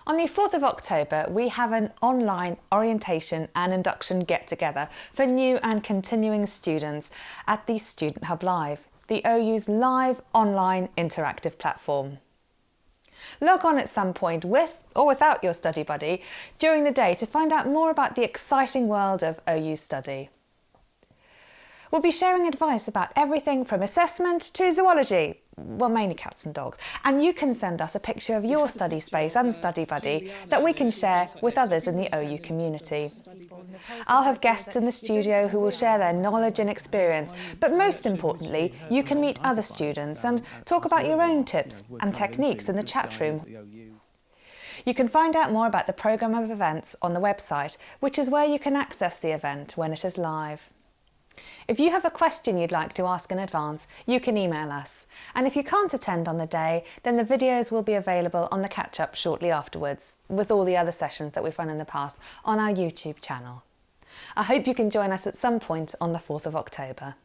On the 4th of October, we have an online orientation and induction get-together for new and continuing students at the Student Hub Live, the OU's live online interactive platform. Log on at some point with or without your study buddy during the day to find out more about the exciting world of OU study. We'll be sharing advice about everything from assessment to zoology, well, mainly cats and dogs, and you can send us a picture of your study space and study buddy that we can share with others in the OU community. I'll have guests in the studio who will share their knowledge and experience, but most importantly, you can meet other students and talk about your own tips and techniques in the chat room. You can find out more about the programme of events on the website, which is where you can access the event when it is live. If you have a question you'd like to ask in advance, you can email us. And if you can't attend on the day, then the videos will be available on the catch-up shortly afterwards, with all the other sessions that we've run in the past on our YouTube channel. I hope you can join us at some point on the 4th of October.